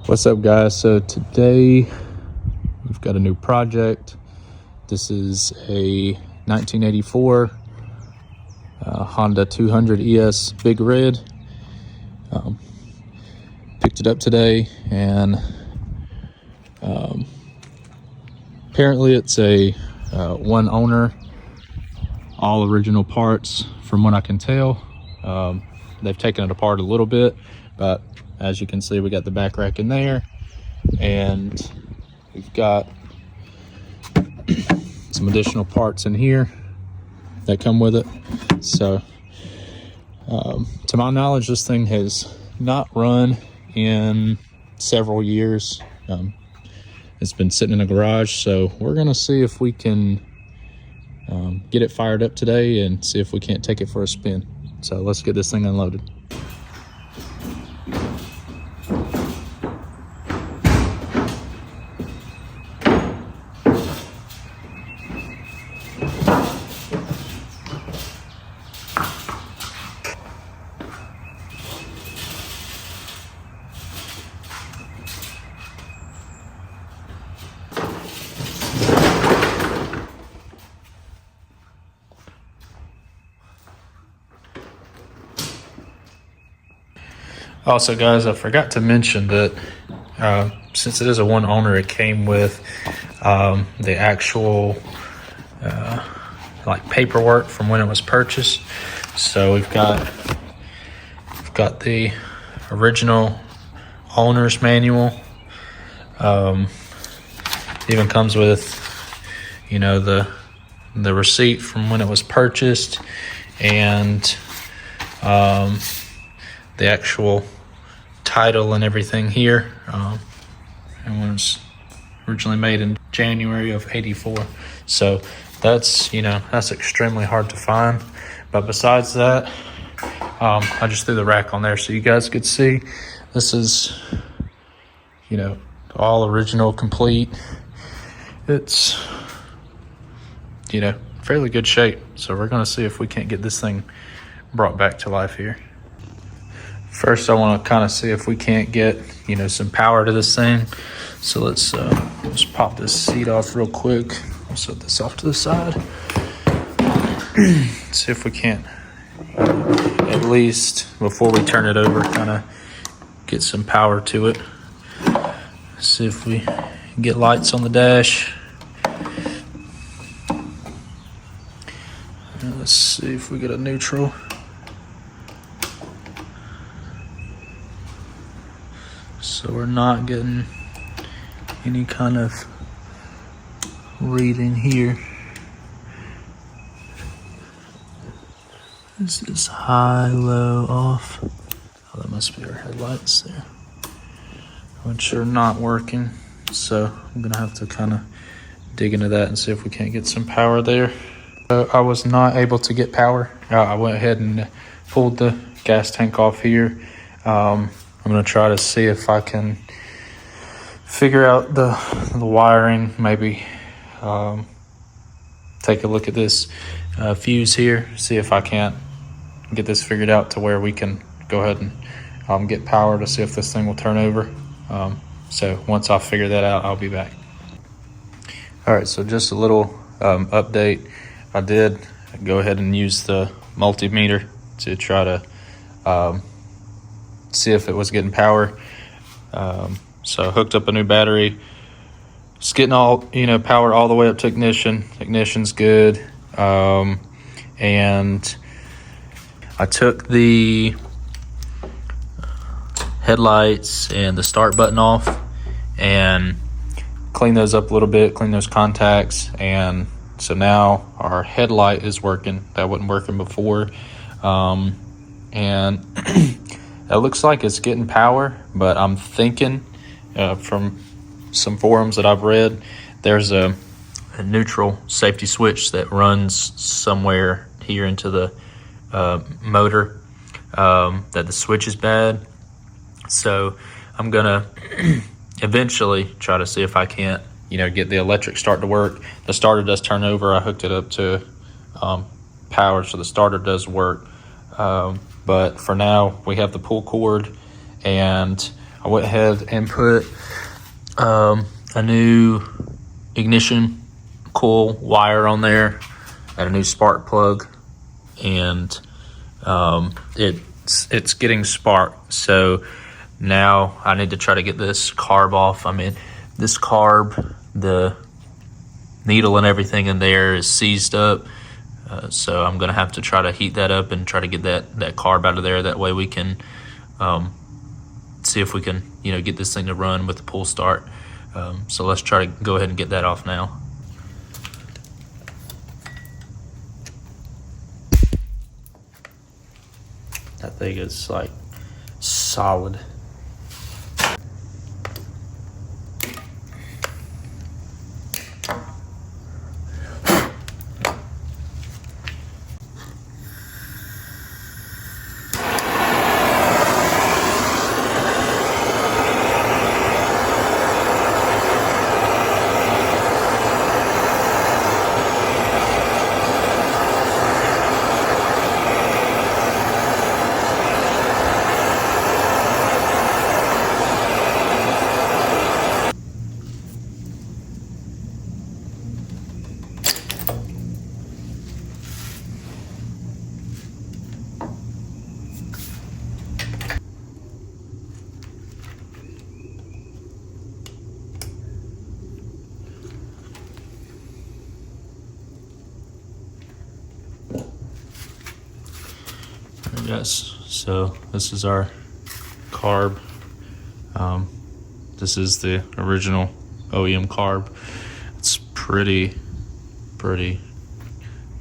What's up, guys? So today we've got a new project. This is a 1984 Honda 200ES Big Red. Picked it up today, and apparently it's a one owner, all original parts from what I can tell. They've taken it apart a little bit, but as you can see, we got the back rack in there, and we've got some additional parts in here that come with it. So to my knowledge, this thing has not run in several years. It's been sitting in a garage, so we're gonna see if we can get it fired up today and see if we can't take it for a spin. So let's get this thing unloaded. Also, guys, I forgot to mention that since it is a one owner, it came with the actual like paperwork from when it was purchased. So we've got the original owner's manual. Even comes with, you know, the receipt from when it was purchased, and the actual title and everything here. And it was originally made in January of '84. So that's, you know, that's extremely hard to find. But besides that, I just threw the rack on there so you guys could see. This is, you know, all original, complete. It's, you know, fairly good shape. So we're gonna see if we can't get this thing brought back to life here. First, I want to kind of see if we can't get, you know, some power to this thing. So let's pop this seat off real quick. I'll set this off to the side. See if we can't, at least before we turn it over, kind of get some power to it. See if we get lights on the dash. And let's see if we get a neutral. So we're not getting any kind of reading here. This is high, low, off. Oh, that must be our headlights there, which are not working. So I'm gonna have to kind of dig into that and see if we can't get some power there. I was not able to get power. I went ahead and pulled the gas tank off here. I'm gonna try to see if I can figure out the wiring, maybe take a look at this fuse here, see if I can't get this figured out to where we can go ahead and get power to see if this thing will turn over. So once I figure that out, I'll be back. All right, so just a little update. I did go ahead and use the multimeter to try to see if it was getting power. So I hooked up a new battery. It's getting all, you know, power all the way up to ignition. Ignition's good. And I took the headlights and the start button off and cleaned those up a little bit, cleaned those contacts, and so now our headlight is working. That wasn't working before. And it looks like it's getting power, but I'm thinking from some forums that I've read, there's a neutral safety switch that runs somewhere here into the motor, that the switch is bad. So I'm gonna eventually try to see if I can't, you know, get the electric start to work. The starter does turn over. I hooked it up to power, so the starter does work. But for now, we have the pull cord, and I went ahead and put a new ignition coil wire on there, and a new spark plug, and it's getting sparked. So now I need to try to get this carb off. I mean, this carb, the needle and everything in there is seized up. So I'm gonna have to try to heat that up and try to get that carb out of there. That way we can see if we can, get this thing to run with the pull start. So let's try to go ahead and get that off now. That thing is like solid. Yes, so this is our carb. This is the original OEM carb. It's pretty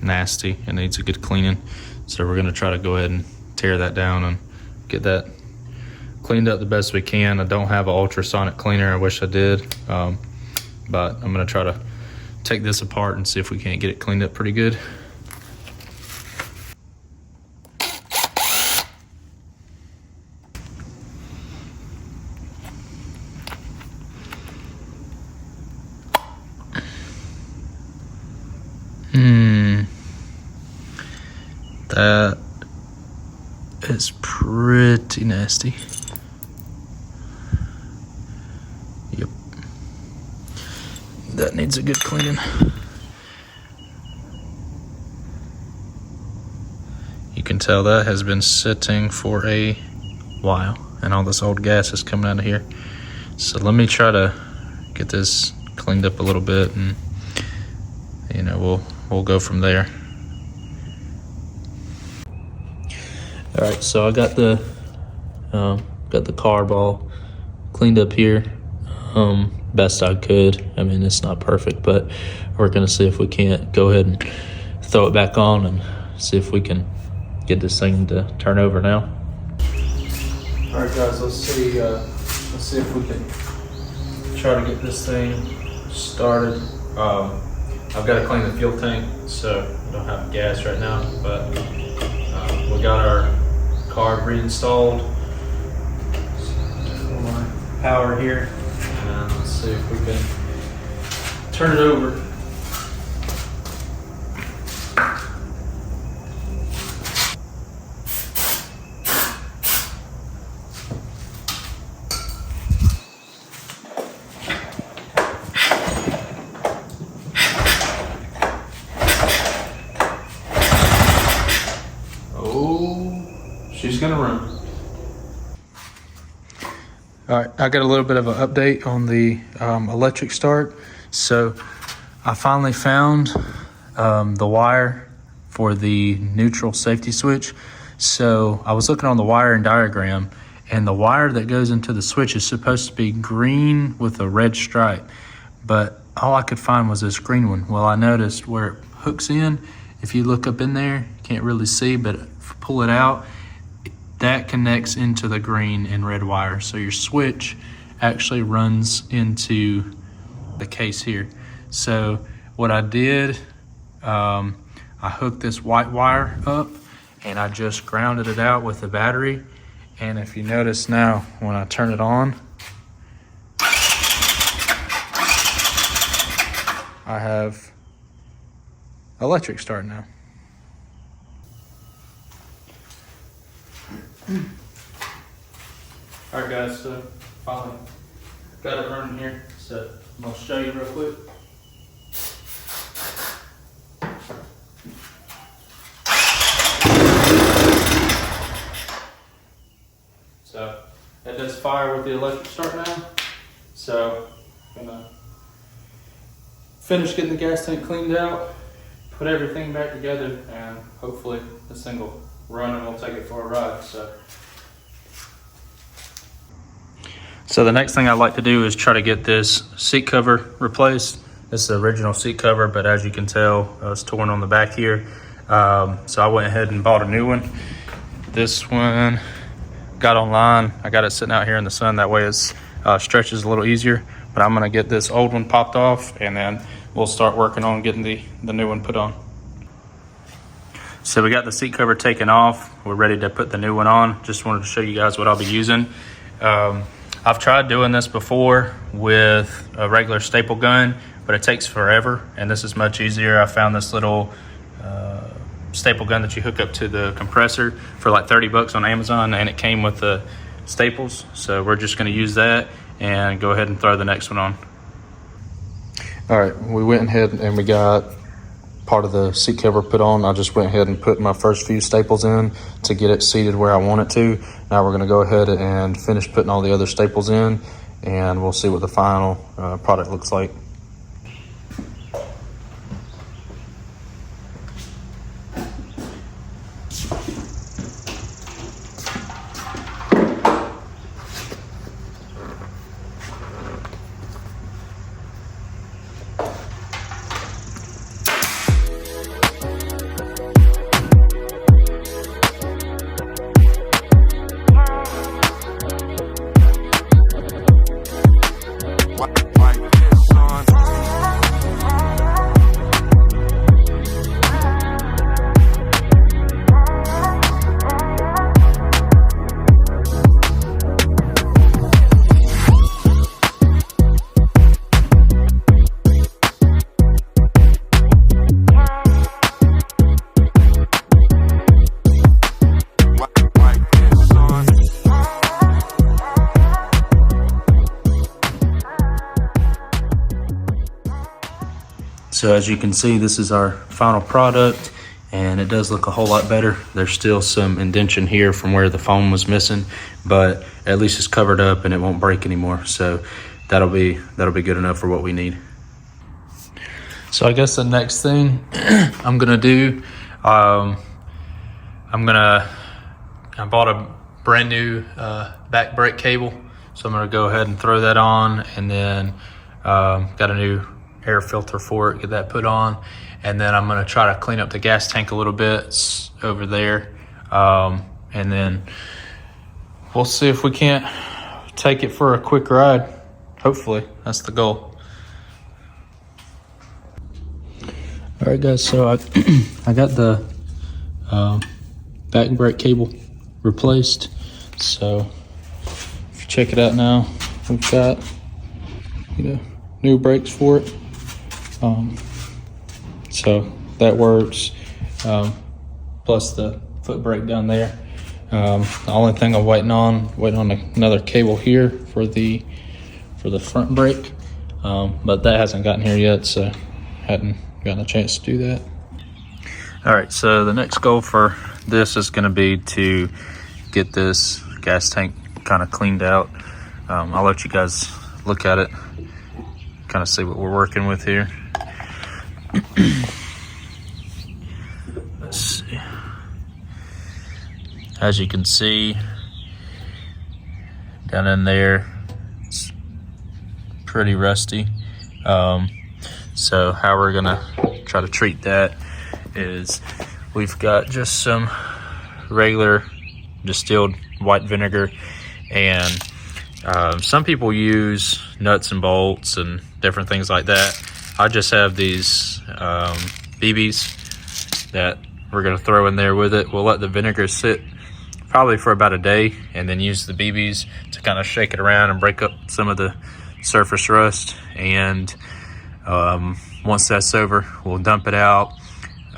nasty. It needs a good cleaning. So we're gonna try to go ahead and tear that down and get that cleaned up the best we can. I don't have an ultrasonic cleaner. I wish I did, but I'm gonna try to take this apart and see if we can't get it cleaned up pretty good. That is pretty nasty. Yep. That needs a good cleaning. You can tell that has been sitting for a while, and all this old gas is coming out of here. So let me try to get this cleaned up a little bit, and we'll go from there. All right, so I got the carb all cleaned up here, best I could. I mean, it's not perfect, but we're gonna see if we can't go ahead and throw it back on and see if we can get this thing to turn over now. All right, guys, let's see if we can try to get this thing started. I've got to clean the fuel tank, so I don't have gas right now, but we got our carb reinstalled. So my power here, and let's see if we can turn it over. She's gonna run. All right, I got a little bit of an update on the electric start. So I finally found the wire for the neutral safety switch. So I was looking on the wiring diagram, and the wire that goes into the switch is supposed to be green with a red stripe, but all I could find was this green one. Well, I noticed where it hooks in, if you look up in there, you can't really see, but pull it out, that connects into the green and red wire. So your switch actually runs into the case here. So what I did, I hooked this white wire up and I just grounded it out with the battery. And if you notice now, when I turn it on, I have electric start now. All right, guys, so finally got it running here. So I'm gonna show you real quick. So that does fire with the electric start now. So I'm gonna finish getting the gas tank cleaned out, put everything back together, and hopefully this thing will run and we'll take it for a ride. So the next thing I like to do is try to get this seat cover replaced. This is the original seat cover, but as you can tell, it's torn on the back here. So I went ahead and bought a new one. This one got online. I got it sitting out here in the sun. That way it stretches a little easier. But I'm gonna get this old one popped off, and then we'll start working on getting the new one put on. So we got the seat cover taken off. We're ready to put the new one on. Just wanted to show you guys what I'll be using. I've tried doing this before with a regular staple gun, but it takes forever, and this is much easier. I found this little staple gun that you hook up to the compressor for like 30 bucks on Amazon, and it came with the staples. So we're just gonna use that and go ahead and throw the next one on. All right, we went ahead and we got part of the seat cover put on. I just went ahead and put my first few staples in to get it seated where I want it to. Now we're gonna go ahead and finish putting all the other staples in, and we'll see what the final product looks like. So as you can see, this is our final product, and it does look a whole lot better. There's still some indentation here from where the foam was missing, but at least it's covered up and it won't break anymore. So that'll be good enough for what we need. So I guess the next thing I'm gonna do, I bought a brand new back brake cable. So I'm gonna go ahead and throw that on, and then got a new air filter for it, get that put on, and then I'm gonna try to clean up the gas tank a little bit over there, and then we'll see if we can't take it for a quick ride. Hopefully, that's the goal. All right, guys, so I got the back brake cable replaced. So if you check it out now, we've got new brakes for it. So that works, plus the foot brake down there. The only thing I'm waiting on another cable here for the front brake, but that hasn't gotten here yet, so hadn't gotten a chance to do that. All right, so the next goal for this is going to be to get this gas tank kind of cleaned out. I'll let you guys look at it, kind of see what we're working with here. Let's see. As you can see down in there, it's pretty rusty. So how we're gonna try to treat that is we've got just some regular distilled white vinegar, and some people use nuts and bolts and different things like that. I just have these BBs that we're gonna throw in there with it. We'll let the vinegar sit probably for about a day, and then use the BBs to kind of shake it around and break up some of the surface rust. And once that's over, we'll dump it out.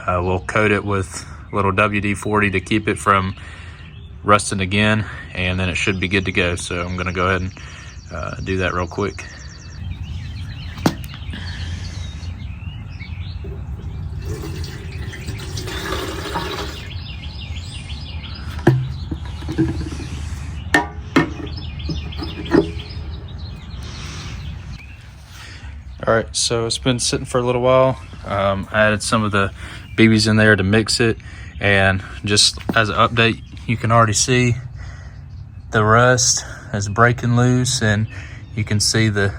We'll coat it with a little WD-40 to keep it from rusting again, and then it should be good to go. So I'm gonna go ahead do that real quick. All right, so it's been sitting for a little while. I added some of the BBs in there to mix it, and just as an update, you can already see the rust is breaking loose, and you can see the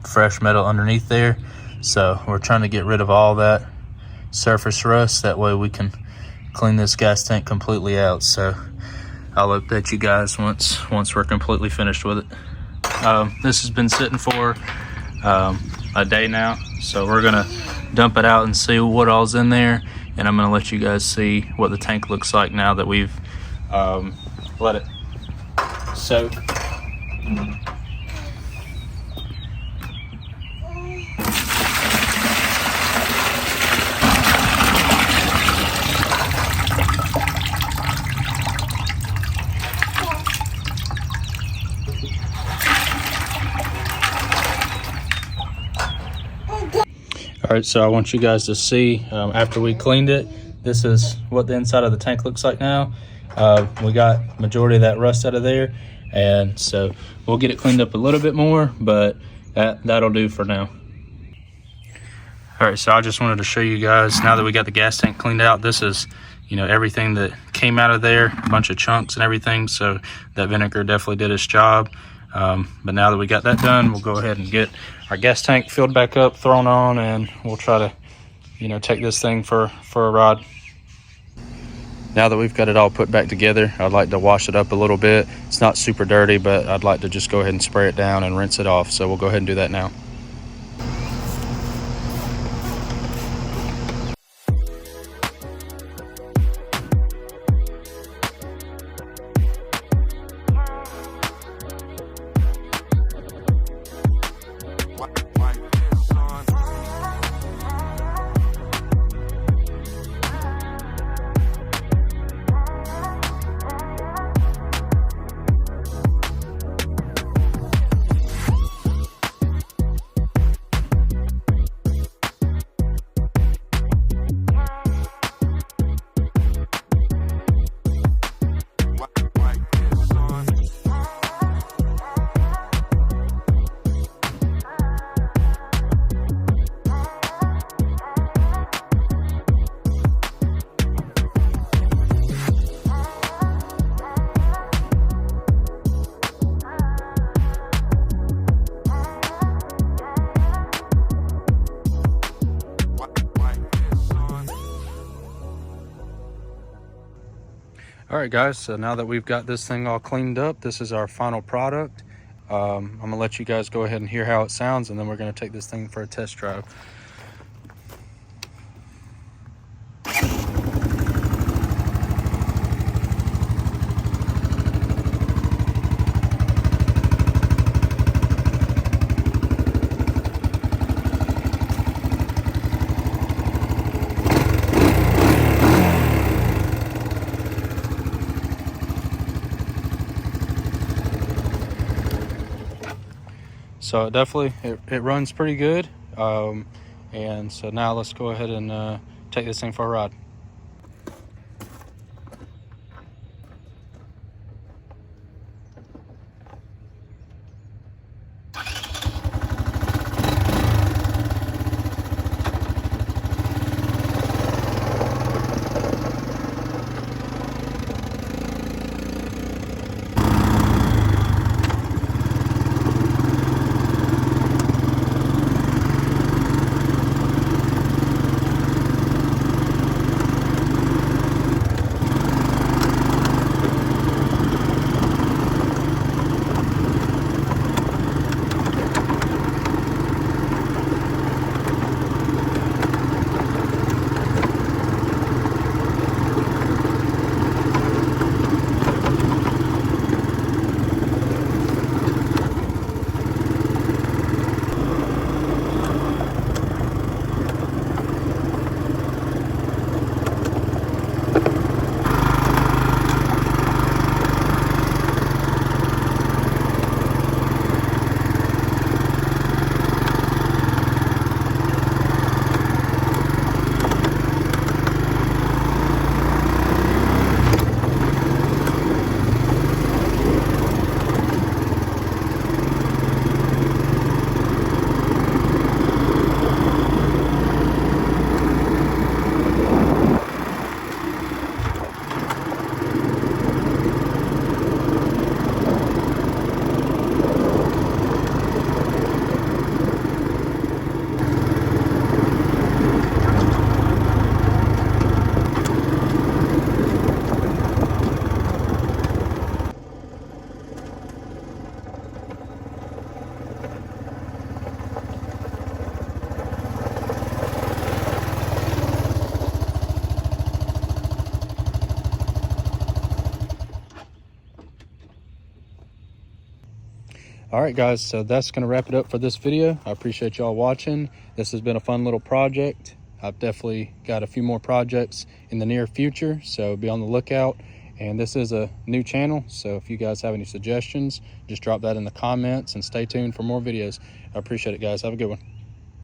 fresh metal underneath there. So we're trying to get rid of all that surface rust. That way we can clean this gas tank completely out. So I'll update you guys once we're completely finished with it. This has been sitting for a day now, so we're gonna dump it out and see what all's in there, and I'm gonna let you guys see what the tank looks like now that we've let it soak. All right, so I want you guys to see after we cleaned it, this is what the inside of the tank looks like now. We got majority of that rust out of there, and so we'll get it cleaned up a little bit more, but that'll do for now. All right, so I just wanted to show you guys, now that we got the gas tank cleaned out, this is, you know, everything that came out of there, a bunch of chunks and everything. So that vinegar definitely did its job. But now that we got that done, we'll go ahead and get our gas tank filled back up, thrown on, and we'll try to, you know, take this thing for a ride. Now that we've got it all put back together, I'd like to wash it up a little bit. It's not super dirty, but I'd like to just go ahead and spray it down and rinse it off. So we'll go ahead and do that now. All right, guys, so now that we've got this thing all cleaned up, this is our final product. I'm gonna let you guys go ahead and hear how it sounds, and then we're gonna take this thing for a test drive. So it runs pretty good. And so now let's go ahead and take this thing for a ride. All right, guys, so that's going to wrap it up for this video. I appreciate y'all watching. This has been a fun little project. I've definitely got a few more projects in the near future, so be on the lookout. And this is a new channel, so if you guys have any suggestions, just drop that in the comments and stay tuned for more videos. I appreciate it, guys. Have a good one.